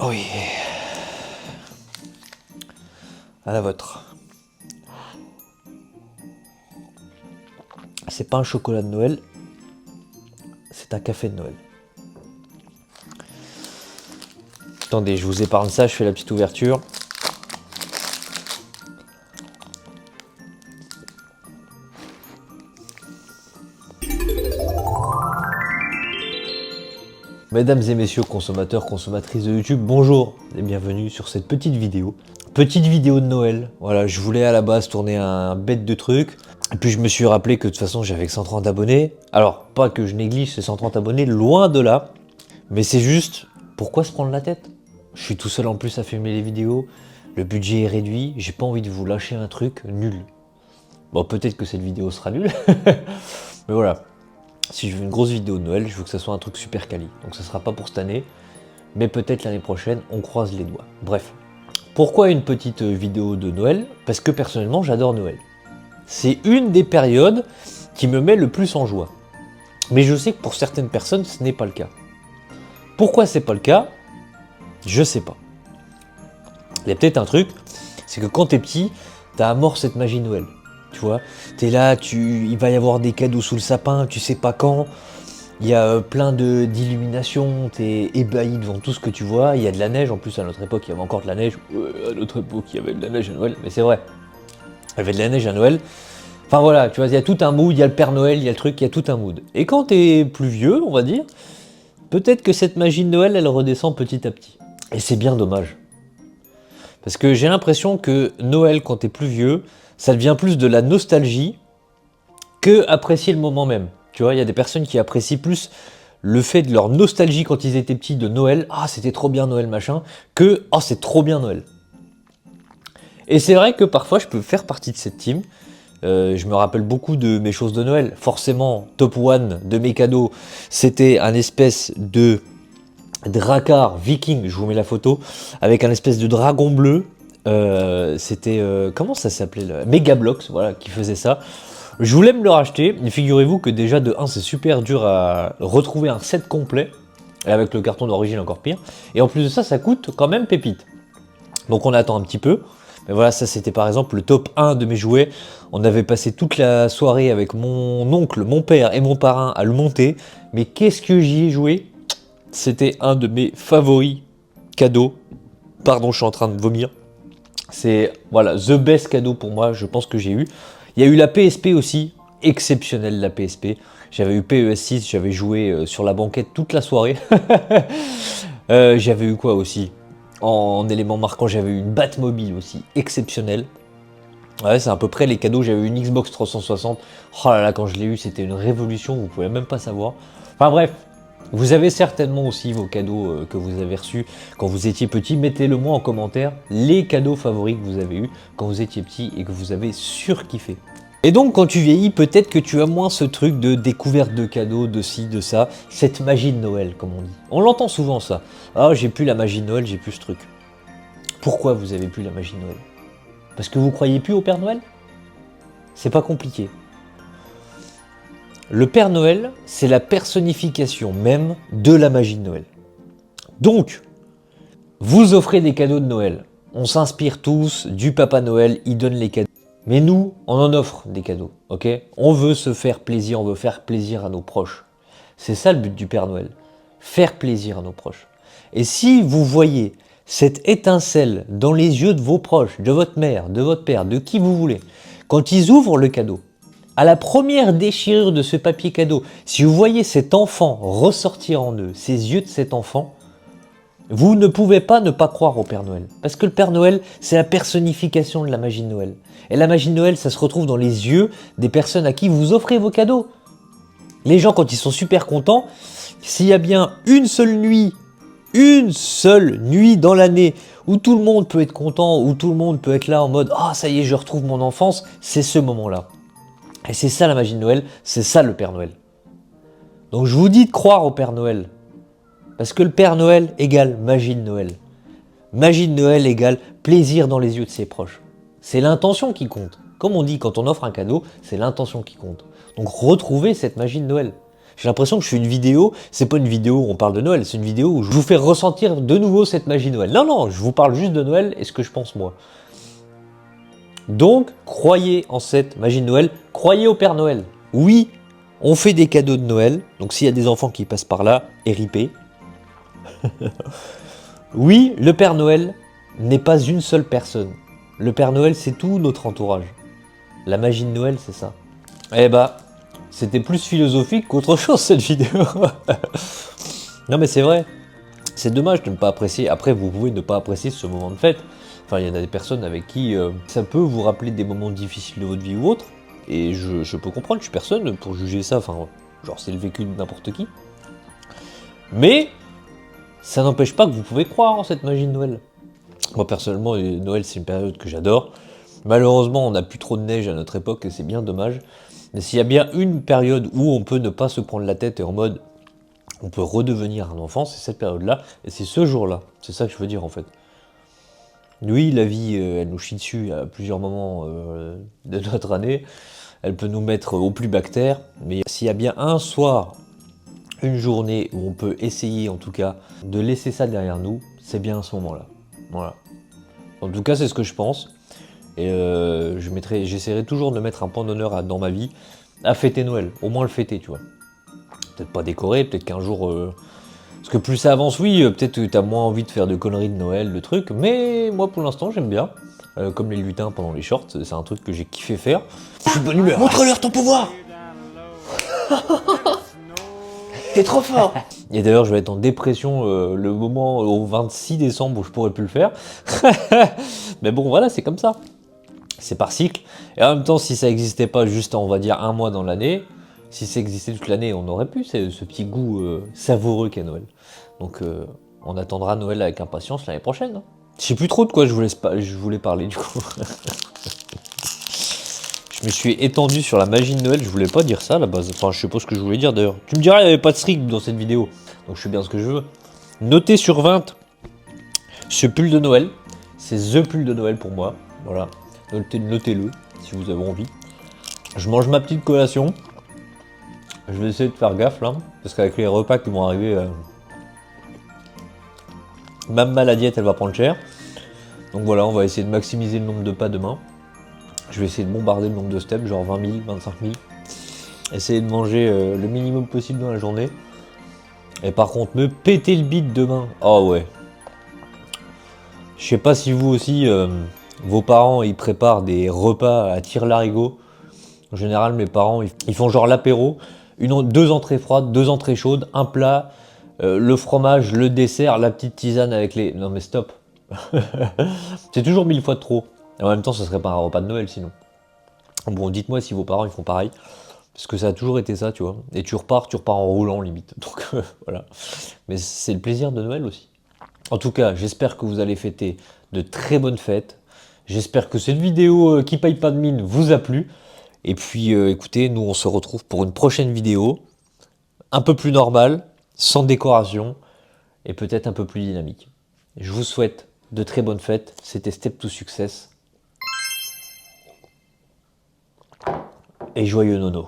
Oui. À la vôtre. C'est pas un chocolat de Noël, c'est un café de Noël. Attendez, je vous épargne ça, je fais la petite ouverture. Mesdames et messieurs consommateurs, consommatrices de YouTube, bonjour et bienvenue sur cette petite vidéo. Petite vidéo de Noël. Voilà, je voulais à la base tourner un bête de truc. Et puis je me suis rappelé que de toute façon j'avais que 130 abonnés. Alors, pas que je néglige ces 130 abonnés, loin de là. Mais c'est juste, pourquoi se prendre la tête? Je suis tout seul en plus à filmer les vidéos. Le budget est réduit, j'ai pas envie de vous lâcher un truc nul. Bon, peut-être que cette vidéo sera nulle. Mais voilà. Si je veux une grosse vidéo de Noël, je veux que ça soit un truc super quali. Donc ça sera pas pour cette année, mais peut-être l'année prochaine, on croise les doigts. Bref. Pourquoi une petite vidéo de Noël? Parce que personnellement, j'adore Noël. C'est une des périodes qui me met le plus en joie. Mais je sais que pour certaines personnes, ce n'est pas le cas. Pourquoi c'est pas le cas? Je sais pas. Il y a peut-être un truc, c'est que quand t'es petit, t'as amorcé cette magie de Noël. Tu vois, t'es là, il va y avoir des cadeaux sous le sapin, tu sais pas quand. Il y a plein d'illuminations, t'es ébahi devant tout ce que tu vois. Il y a de la neige, en plus à notre époque il y avait encore de la neige. À notre époque il y avait de la neige à Noël, mais c'est vrai. Il y avait de la neige à Noël. Enfin voilà, tu vois, il y a tout un mood, il y a le Père Noël, il y a le truc, il y a tout un mood. Et quand t'es plus vieux, on va dire, peut-être que cette magie de Noël, elle redescend petit à petit. Et c'est bien dommage. Parce que j'ai l'impression que Noël, quand t'es plus vieux, ça devient plus de la nostalgie que apprécier le moment même. Tu vois, il y a des personnes qui apprécient plus le fait de leur nostalgie quand ils étaient petits de Noël, ah c'était trop bien Noël machin, que oh c'est trop bien Noël. Et c'est vrai que parfois je peux faire partie de cette team. Je me rappelle beaucoup de mes choses de Noël. Forcément, top one de mes cadeaux, c'était un espèce de Drakkar viking, je vous mets la photo, avec un espèce de dragon bleu. C'était, comment ça s'appelait, Megablox, voilà, qui faisait ça. Je voulais me le racheter, mais figurez-vous que déjà de 1 c'est super dur à retrouver un set complet, et avec le carton d'origine encore pire, et en plus de ça, ça coûte quand même pépite. Donc on attend un petit peu, mais voilà, ça c'était par exemple le top 1 de mes jouets. On avait passé toute la soirée avec mon oncle, mon père et mon parrain à le monter, mais qu'est-ce que j'y ai joué? C'était un de mes favoris cadeaux. Pardon, je suis en train de vomir. C'est voilà, the best cadeau pour moi, je pense que j'ai eu. Il y a eu la PSP aussi, exceptionnelle la PSP. J'avais eu PES6, j'avais joué sur la banquette toute la soirée. J'avais eu quoi aussi? En élément marquant, j'avais eu une Batmobile aussi, exceptionnelle. Ouais, c'est à peu près les cadeaux. J'avais eu une Xbox 360. Oh là là, quand je l'ai eu, c'était une révolution, vous pouvez même pas savoir. Enfin bref, vous avez certainement aussi vos cadeaux que vous avez reçus quand vous étiez petit. Mettez-le moi en commentaire, les cadeaux favoris que vous avez eus quand vous étiez petit et que vous avez surkiffé. Et donc quand tu vieillis, peut-être que tu as moins ce truc de découverte de cadeaux, de ci, de ça, cette magie de Noël comme on dit. On l'entend souvent ça. Ah, j'ai plus la magie de Noël, j'ai plus ce truc. Pourquoi vous avez plus la magie de Noël? Parce que vous croyez plus au Père Noël? C'est pas compliqué. Le Père Noël, c'est la personnification même de la magie de Noël. Donc, vous offrez des cadeaux de Noël. On s'inspire tous du Papa Noël, il donne les cadeaux. Mais nous, on en offre des cadeaux, ok? On veut se faire plaisir, on veut faire plaisir à nos proches. C'est ça le but du Père Noël, faire plaisir à nos proches. Et si vous voyez cette étincelle dans les yeux de vos proches, de votre mère, de votre père, de qui vous voulez, quand ils ouvrent le cadeau, à la première déchirure de ce papier cadeau, si vous voyez cet enfant ressortir en eux, ces yeux de cet enfant, vous ne pouvez pas ne pas croire au Père Noël. Parce que le Père Noël, c'est la personnification de la magie de Noël. Et la magie de Noël, ça se retrouve dans les yeux des personnes à qui vous offrez vos cadeaux. Les gens, quand ils sont super contents, s'il y a bien une seule nuit dans l'année où tout le monde peut être content, où tout le monde peut être là en mode « Ah, ça y est, je retrouve mon enfance », c'est ce moment-là. Et c'est ça la magie de Noël, c'est ça le Père Noël. Donc je vous dis de croire au Père Noël. Parce que le Père Noël égale magie de Noël. Magie de Noël égale plaisir dans les yeux de ses proches. C'est l'intention qui compte. Comme on dit, quand on offre un cadeau, c'est l'intention qui compte. Donc retrouvez cette magie de Noël. J'ai l'impression que je fais une vidéo, c'est pas une vidéo où on parle de Noël, c'est une vidéo où je vous fais ressentir de nouveau cette magie de Noël. Non, non, je vous parle juste de Noël et ce que je pense moi. Donc, croyez en cette magie de Noël, croyez au Père Noël. Oui, on fait des cadeaux de Noël, donc s'il y a des enfants qui passent par là, RIP. Oui, le Père Noël n'est pas une seule personne. Le Père Noël, c'est tout notre entourage. La magie de Noël, c'est ça. Eh bah, c'était plus philosophique qu'autre chose cette vidéo. Non mais c'est vrai. C'est dommage de ne pas apprécier. Après, vous pouvez ne pas apprécier ce moment de fête. Enfin, il y en a des personnes avec qui ça peut vous rappeler des moments difficiles de votre vie ou autre. Et je peux comprendre, je suis personne pour juger ça. Enfin, genre, c'est le vécu de n'importe qui. Mais ça n'empêche pas que vous pouvez croire en cette magie de Noël. Moi, personnellement, Noël, c'est une période que j'adore. Malheureusement, on n'a plus trop de neige à notre époque et c'est bien dommage. Mais s'il y a bien une période où on peut ne pas se prendre la tête et en mode on peut redevenir un enfant, c'est cette période-là et c'est ce jour-là. C'est ça que je veux dire en fait. Oui, la vie, elle nous chie dessus à plusieurs moments de notre année. Elle peut nous mettre au plus bactère. Mais s'il y a bien un soir, une journée où on peut essayer en tout cas de laisser ça derrière nous, c'est bien à ce moment-là. Voilà. En tout cas, c'est ce que je pense. Et j'essaierai toujours de mettre un point d'honneur dans ma vie à fêter Noël. Au moins le fêter, tu vois. Peut-être pas décorer, peut-être qu'un jour... Parce que plus ça avance, oui, peut-être que tu as moins envie de faire de conneries de Noël, de trucs. Mais moi, pour l'instant, j'aime bien. Comme les lutins pendant les shorts, c'est un truc que j'ai kiffé faire. Je suis de bonne humeur. Montre-leur ton pouvoir. T'es trop fort. Et d'ailleurs, je vais être en dépression le moment au 26 décembre où je pourrai plus le faire. Mais bon, voilà, c'est comme ça. C'est par cycle. Et en même temps, si ça n'existait pas juste, on va dire, un mois dans l'année, si ça existait toute l'année, on aurait pu ce petit goût savoureux qu'est Noël. Donc, on attendra Noël avec impatience l'année prochaine. Hein. Je sais plus trop de quoi je voulais parler, du coup. Je me suis étendu sur la magie de Noël, je voulais pas dire ça à la base. Enfin, je sais pas ce que je voulais dire d'ailleurs. Tu me diras, il n'y avait pas de strict dans cette vidéo. Donc, je fais bien ce que je veux. Notez sur 20 ce pull de Noël. C'est THE pull de Noël pour moi. Voilà. Notez-le si vous avez envie. Je mange ma petite collation. Je vais essayer de faire gaffe là. Parce qu'avec les repas qui vont arriver, même ma diète elle va prendre cher. Donc voilà, on va essayer de maximiser le nombre de pas demain. Je vais essayer de bombarder le nombre de steps, genre 20 000, 25 000. Essayer de manger le minimum possible dans la journée. Et par contre, me péter le bide demain. Oh ouais. Je sais pas si vous aussi, vos parents ils préparent des repas à tire-larigot. En général, mes parents ils font genre l'apéro, deux entrées froides, deux entrées chaudes, un plat, le fromage, le dessert, la petite tisane avec les. Non mais stop. C'est toujours 1000 fois de trop. Et en même temps, ce serait pas un repas de Noël sinon. Bon, dites-moi si vos parents ils font pareil. Parce que ça a toujours été ça, tu vois. Et tu repars en roulant limite. Donc voilà. Mais c'est le plaisir de Noël aussi. En tout cas, j'espère que vous allez fêter de très bonnes fêtes. J'espère que cette vidéo qui paye pas de mine vous a plu. Et puis écoutez, nous on se retrouve pour une prochaine vidéo. Un peu plus normale, sans décoration. Et peut-être un peu plus dynamique. Je vous souhaite de très bonnes fêtes. C'était Step to Success. Et joyeux nono.